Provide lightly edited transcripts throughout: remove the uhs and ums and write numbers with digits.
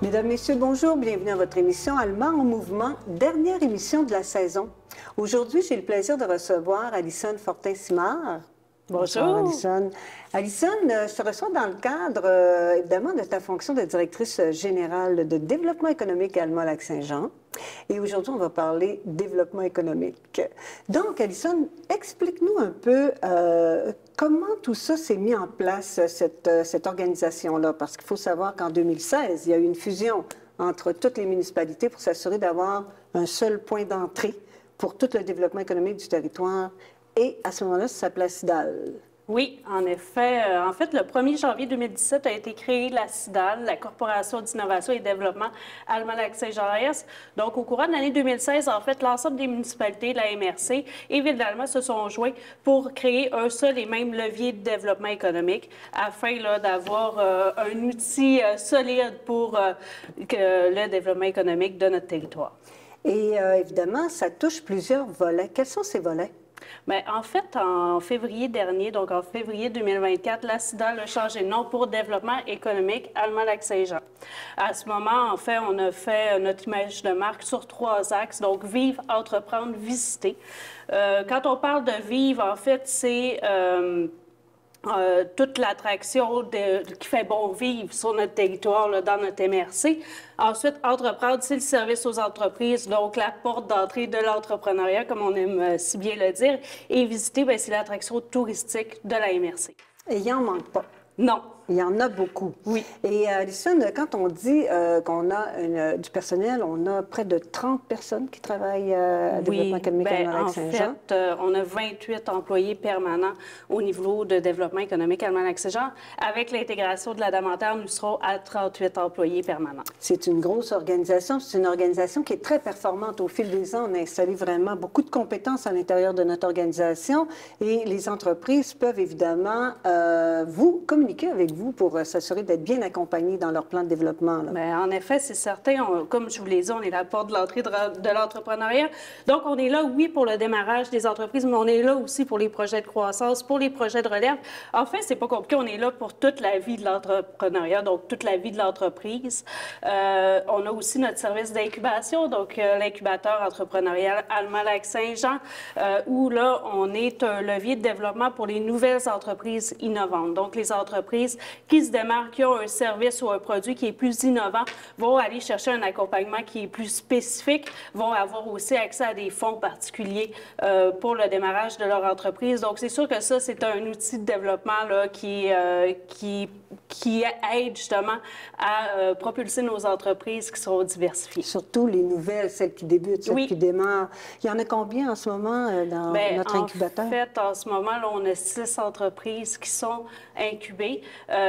Mesdames, Messieurs, bonjour. Bienvenue à votre émission Allemand en mouvement, dernière émission de la saison. Aujourd'hui, j'ai le plaisir de recevoir Alison Fortin-Simard. Bonjour. Alison. Alison, je te reçois dans le cadre, évidemment, de ta fonction de directrice générale de développement économique à Alma-Lac-Saint-Jean. Et aujourd'hui, on va parler développement économique. Donc, Alison, explique-nous un peu comment tout ça s'est mis en place, cette organisation-là. Parce qu'il faut savoir qu'en 2016, il y a eu une fusion entre toutes les municipalités pour s'assurer d'avoir un seul point d'entrée pour tout le développement économique du territoire. Et à ce moment-là, ça s'appelait CIDAL. Oui, en effet. En fait, le 1er janvier 2017 a été créée la CIDAL, la Corporation d'innovation et développement Alma-Lac-Saint-Jean-Est. Donc, au courant de l'année 2016, en fait, l'ensemble des municipalités, la MRC et Ville d'Alma se sont joints pour créer un seul et même levier de développement économique afin d'avoir un outil solide pour le développement économique de notre territoire. Et évidemment, ça touche plusieurs volets. Quels sont ces volets? Bien, en fait, en février dernier, donc en février 2024, la CIDAL a changé de nom pour Développement économique Alma-Lac-Saint-Jean. À ce moment, en fait, on a fait notre image de marque sur 3 axes, donc vivre, entreprendre, visiter. Quand on parle de vivre, en fait, c'est toute l'attraction qui fait bon vivre sur notre territoire, là, dans notre MRC. Ensuite, entreprendre, c'est le service aux entreprises, donc la porte d'entrée de l'entrepreneuriat, comme on aime si bien le dire. Et visiter, bien, c'est l'attraction touristique de la MRC. Et il n'en manque pas. Non. Il y en a beaucoup. Oui. Et Alison, quand on dit qu'on a du personnel, on a près de 30 personnes qui travaillent à développement économique à Alma-Lac-Saint-Jean. En fait, on a 28 employés permanents au niveau de développement économique à Alma-Lac-Saint-Jean. Avec l'intégration de la Damentaire, nous serons à 38 employés permanents. C'est une grosse organisation. C'est une organisation qui est très performante. Au fil des ans, on a installé vraiment beaucoup de compétences à l'intérieur de notre organisation et les entreprises peuvent évidemment vous communiquer avec vous pour s'assurer d'être bien accompagnés dans leur plan de développement. Bien, en effet, c'est certain. Comme je vous l'ai dit, on est la porte de l'entrée de l'entrepreneuriat. Donc, on est là, oui, pour le démarrage des entreprises, mais on est là aussi pour les projets de croissance, pour les projets de relève. En fait, c'est pas compliqué. On est là pour toute la vie de l'entrepreneuriat, donc toute la vie de l'entreprise. On a aussi notre service d'incubation, donc l'incubateur entrepreneurial Alma-Lac-Saint-Jean, où là, on est un levier de développement pour les nouvelles entreprises innovantes. Donc, les entreprises qui se démarquent, qui ont un service ou un produit qui est plus innovant, vont aller chercher un accompagnement qui est plus spécifique, vont avoir aussi accès à des fonds particuliers pour le démarrage de leur entreprise. Donc, c'est sûr que ça, c'est un outil de développement là, qui aide justement à propulser nos entreprises qui seront diversifiées. Surtout les nouvelles, celles qui débutent, celles qui démarrent. Il y en a combien en ce moment dans notre incubateur? En fait, en ce moment, là, on a 6 entreprises qui sont incubées.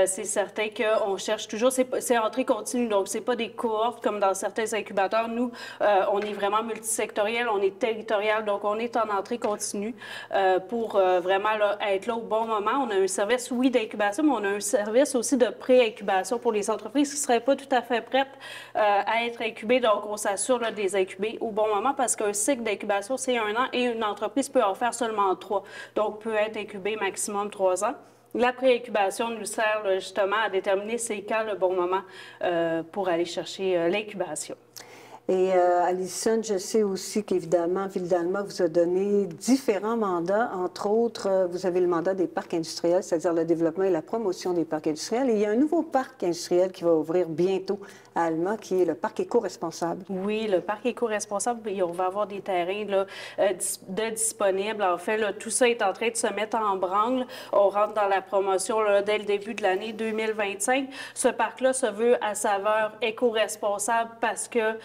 C'est certain qu'on cherche toujours, c'est entrée continue, donc c'est pas des cohortes comme dans certains incubateurs. Nous, on est vraiment multisectoriel, on est territorial, donc on est en entrée continue pour vraiment là, être là au bon moment. On a un service, oui, d'incubation, mais on a un service aussi de pré-incubation pour les entreprises qui ne seraient pas tout à fait prêtes à être incubées. Donc, on s'assure de les incuber au bon moment parce qu'un cycle d'incubation, c'est 1 an et une entreprise peut en faire seulement 3. Donc, peut être incubée maximum 3 ans. La pré-incubation nous sert justement à déterminer c'est quand le bon moment pour aller chercher l'incubation. Et Alison, je sais aussi qu'évidemment, Ville d'Alma vous a donné différents mandats. Entre autres, vous avez le mandat des parcs industriels, c'est-à-dire le développement et la promotion des parcs industriels. Et il y a un nouveau parc industriel qui va ouvrir bientôt à Alma, qui est le parc éco-responsable. Oui, le parc éco-responsable, on va avoir des terrains là, de disponibles. En fait, là, tout ça est en train de se mettre en branle. On rentre dans la promotion là, dès le début de l'année 2025. Ce parc-là se veut à saveur éco-responsable parce que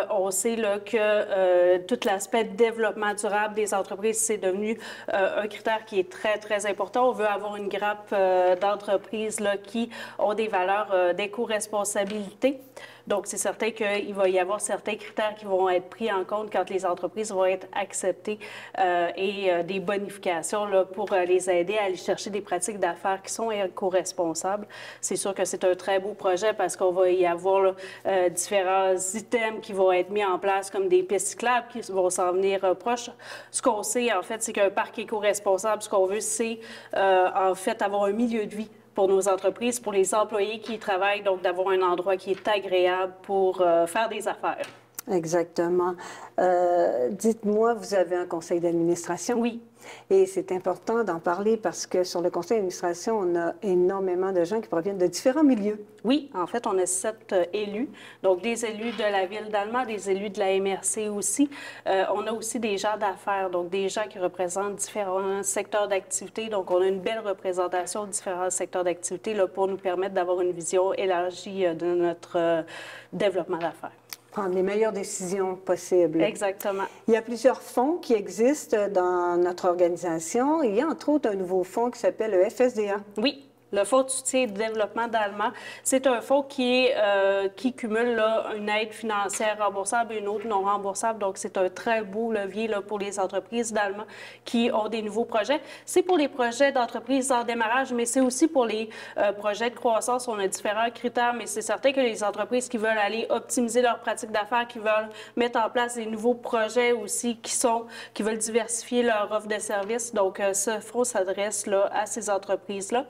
on sait là, que tout l'aspect développement durable des entreprises, c'est devenu un critère qui est très, très important. On veut avoir une grappe d'entreprises là, qui ont des valeurs d'éco-responsabilité. Donc, c'est certain qu'il va y avoir certains critères qui vont être pris en compte quand les entreprises vont être acceptées et des bonifications là, pour les aider à aller chercher des pratiques d'affaires qui sont éco-responsables. C'est sûr que c'est un très beau projet parce qu'on va y avoir là, différents items qui vont être mis en place comme des pistes cyclables qui vont s'en venir proches. Ce qu'on sait, en fait, c'est qu'un parc éco-responsable, ce qu'on veut, c'est en fait avoir un milieu de vie pour nos entreprises, pour les employés qui y travaillent, donc d'avoir un endroit qui est agréable pour faire des affaires. Exactement. Dites-moi, vous avez un conseil d'administration? Oui. Et c'est important d'en parler parce que sur le conseil d'administration, on a énormément de gens qui proviennent de différents milieux. Oui, en fait, on a 7 élus, donc des élus de la Ville d'Alma, des élus de la MRC aussi. On a aussi des gens d'affaires, donc des gens qui représentent différents secteurs d'activité. Donc, on a une belle représentation de différents secteurs d'activité pour nous permettre d'avoir une vision élargie de notre développement d'affaires. Prendre les meilleures décisions possibles. Exactement. Il y a plusieurs fonds qui existent dans notre organisation. Il y a entre autres un nouveau fonds qui s'appelle le FSDA. Oui. Le Fonds de soutien et de développement d'Alma, c'est un fonds qui cumule là, une aide financière remboursable et une autre non remboursable. Donc, c'est un très beau levier là, pour les entreprises d'Alma qui ont des nouveaux projets. C'est pour les projets d'entreprises en démarrage, mais c'est aussi pour les projets de croissance. On a différents critères, mais c'est certain que les entreprises qui veulent aller optimiser leurs pratiques d'affaires, qui veulent mettre en place des nouveaux projets aussi, qui veulent diversifier leur offre de services. Donc, ce fonds s'adresse là, à ces entreprises-là.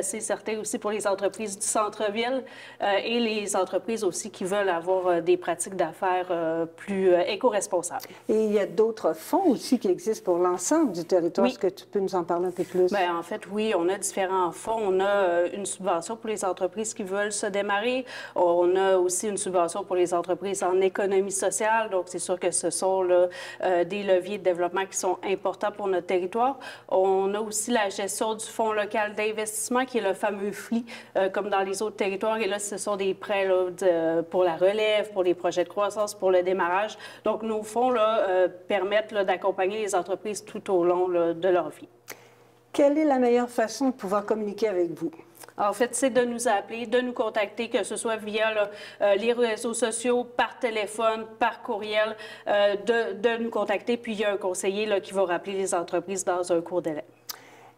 C'est certain aussi pour les entreprises du centre-ville et les entreprises aussi qui veulent avoir des pratiques d'affaires plus éco-responsables. Et il y a d'autres fonds aussi qui existent pour l'ensemble du territoire. Oui. Est-ce que tu peux nous en parler un peu plus? Bien, en fait, oui, on a différents fonds. On a une subvention pour les entreprises qui veulent se démarrer. On a aussi une subvention pour les entreprises en économie sociale. Donc, c'est sûr que ce sont là, des leviers de développement qui sont importants pour notre territoire. On a aussi la gestion du Fonds local d'investissement qui est le fameux FLI, comme dans les autres territoires. Et là, ce sont des prêts là, pour la relève, pour les projets de croissance, pour le démarrage. Donc, nos fonds là, permettent d'accompagner les entreprises tout au long là, de leur vie. Quelle est la meilleure façon de pouvoir communiquer avec vous? En fait, c'est de nous appeler, de nous contacter, que ce soit via là, les réseaux sociaux, par téléphone, par courriel, de nous contacter. Puis, il y a un conseiller là, qui va rappeler les entreprises dans un court délai.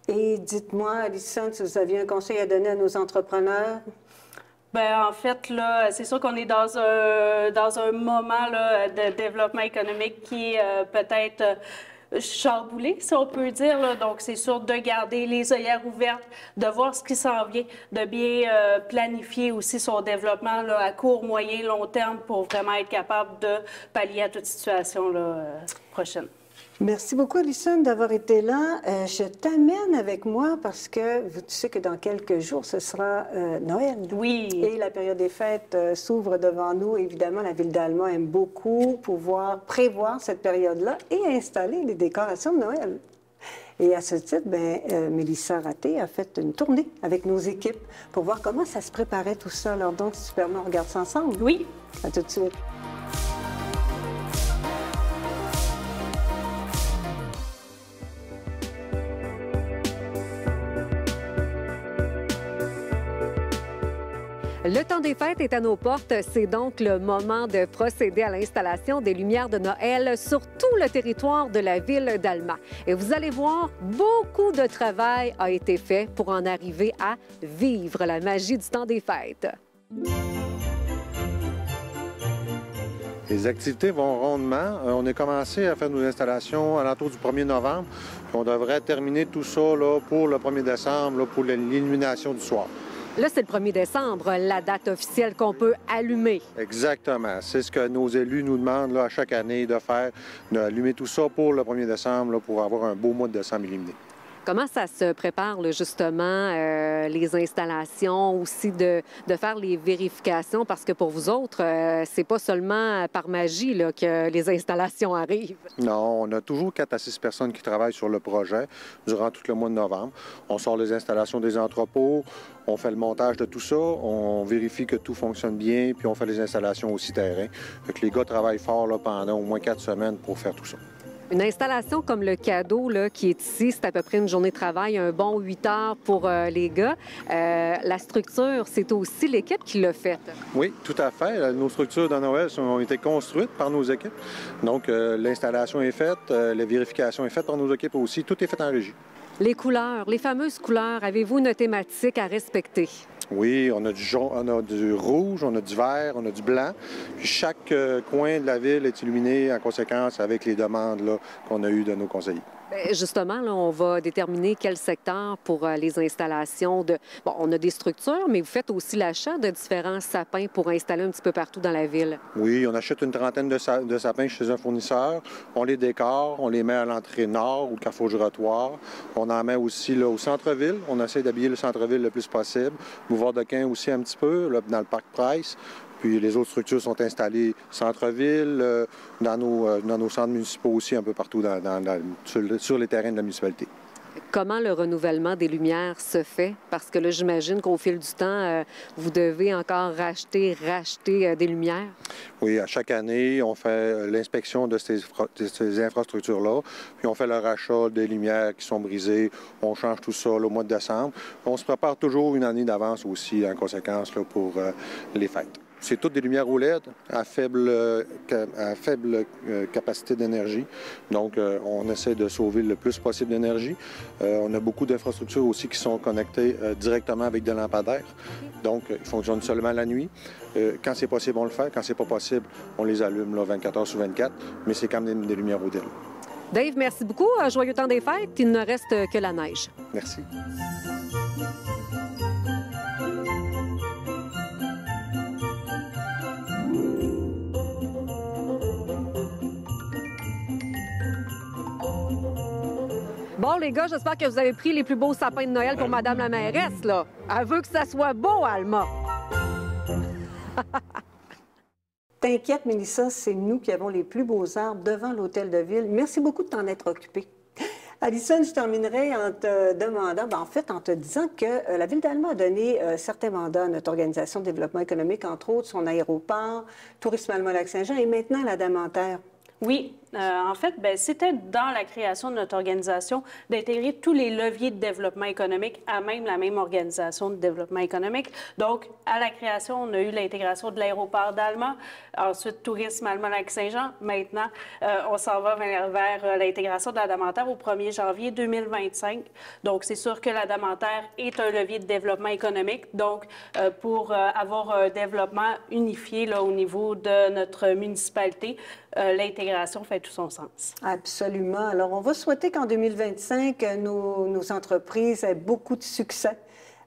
Et dites-moi, Alison, si vous aviez un conseil à donner à nos entrepreneurs? Bien, en fait, là, c'est sûr qu'on est dans un moment là, de développement économique qui est peut-être chamboulé, si on peut dire. Là. Donc, c'est sûr de garder les œillères ouvertes, de voir ce qui s'en vient, de bien planifier aussi son développement là, à court, moyen, long terme pour vraiment être capable de pallier à toute situation là, prochaine. Merci beaucoup, Alison, d'avoir été là. Je t'amène avec moi parce que tu sais que dans quelques jours, ce sera Noël. Oui. Et la période des fêtes s'ouvre devant nous. Évidemment, la Ville d'Alma aime beaucoup pouvoir prévoir cette période-là et installer les décorations de Noël. Et à ce titre, Mélissa Raté a fait une tournée avec nos équipes pour voir comment ça se préparait tout ça. Alors donc, si tu permets, on regarde ça ensemble? Oui. À tout de suite. Le temps des fêtes est à nos portes. C'est donc le moment de procéder à l'installation des lumières de Noël sur tout le territoire de la ville d'Alma. Et vous allez voir, beaucoup de travail a été fait pour en arriver à vivre la magie du temps des fêtes. Les activités vont rondement. On a commencé à faire nos installations à l'entour du 1er novembre. Puis on devrait terminer tout ça là, pour le 1er décembre, là, pour l'illumination du soir. Là, c'est le 1er décembre, la date officielle qu'on peut allumer. Exactement. C'est ce que nos élus nous demandent là, à chaque année de faire, d'allumer tout ça pour le 1er décembre là, pour avoir un beau mois de décembre illuminé. Comment ça se prépare, là, justement, les installations, aussi de faire les vérifications? Parce que pour vous autres, c'est pas seulement par magie là, que les installations arrivent. Non, on a toujours 4 à 6 personnes qui travaillent sur le projet durant tout le mois de novembre. On sort les installations des entrepôts, on fait le montage de tout ça, on vérifie que tout fonctionne bien, puis on fait les installations aussi terrain. Fait que les gars travaillent fort là, pendant au moins 4 semaines pour faire tout ça. Une installation comme le cadeau là, qui est ici, c'est à peu près une journée de travail, un bon 8 heures pour les gars. La structure, c'est aussi l'équipe qui l'a faite. Oui, tout à fait. Nos structures de Noël ont été construites par nos équipes. Donc, l'installation est faite, la vérification est faite par nos équipes aussi. Tout est fait en régie. Les couleurs, les fameuses couleurs, avez-vous une thématique à respecter? Oui, on a du jaune, on a du rouge, on a du vert, on a du blanc. Puis chaque coin de la ville est illuminé en conséquence avec les demandes qu'on a eues de nos conseillers. Justement, là, on va déterminer quel secteur pour les installations de... Bon, on a des structures, mais vous faites aussi l'achat de différents sapins pour installer un petit peu partout dans la ville. Oui, on achète une trentaine de sapins chez un fournisseur. On les décore, on les met à l'entrée nord ou carrefour giratoire. On en met aussi là, au centre-ville. On essaie d'habiller le centre-ville le plus possible. Boulevard de Quin aussi un petit peu, là, dans le parc Price. Puis les autres structures sont installées centre-ville, dans nos centres municipaux aussi, un peu partout sur les terrains de la municipalité. Comment le renouvellement des lumières se fait? Parce que là, j'imagine qu'au fil du temps, vous devez encore racheter des lumières. Oui, à chaque année, on fait l'inspection de ces infrastructures-là, puis on fait le rachat des lumières qui sont brisées. On change tout ça là, au mois de décembre. On se prépare toujours une année d'avance aussi, en conséquence, là, pour les fêtes. C'est toutes des lumières OLED à faible capacité d'énergie. Donc, on essaie de sauver le plus possible d'énergie. On a beaucoup d'infrastructures aussi qui sont connectées directement avec des lampadaires. Donc, ils fonctionnent seulement la nuit. Quand c'est possible, on le fait. Quand c'est pas possible, on les allume là, 24 heures sur 24. Mais c'est quand même des lumières OLED. Dave, merci beaucoup. Joyeux temps des fêtes. Il ne reste que la neige. Merci. Bon, les gars, j'espère que vous avez pris les plus beaux sapins de Noël pour Madame la mairesse, là. Elle veut que ça soit beau, Alma. T'inquiète, Mélissa, c'est nous qui avons les plus beaux arbres devant l'hôtel de ville. Merci beaucoup de t'en être occupée. Alison, je terminerai en te demandant, en te disant que la Ville d'Alma a donné certains mandats à notre organisation de développement économique, entre autres son aéroport, Tourisme Alma-Lac-Saint-Jean et maintenant la Damentaire. Oui, en fait, c'était dans la création de notre organisation d'intégrer tous les leviers de développement économique à même la même organisation de développement économique. Donc, à la création, on a eu l'intégration de l'aéroport d'Alma, ensuite Tourisme Alma-Lac-Saint-Jean. Maintenant, on s'en va vers l'intégration de la Damentaire au 1er janvier 2025. Donc, c'est sûr que la Damentaire est un levier de développement économique. Donc, pour avoir un développement unifié là, au niveau de notre municipalité, l'intégration fait tout son sens. Absolument. Alors, on va souhaiter qu'en 2025, nos entreprises aient beaucoup de succès.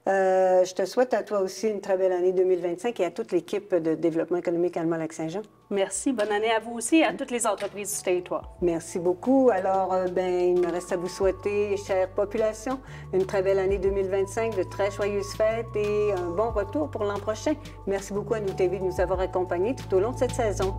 Je te souhaite à toi aussi une très belle année 2025 et à toute l'équipe de développement économique Alma-Lac-Saint-Jean. Merci. Bonne année à vous aussi et à toutes les entreprises du territoire. Merci beaucoup. Alors, il me reste à vous souhaiter, chère population, une très belle année 2025, de très joyeuses fêtes et un bon retour pour l'an prochain. Merci beaucoup à Nous TV de nous avoir accompagnés tout au long de cette saison.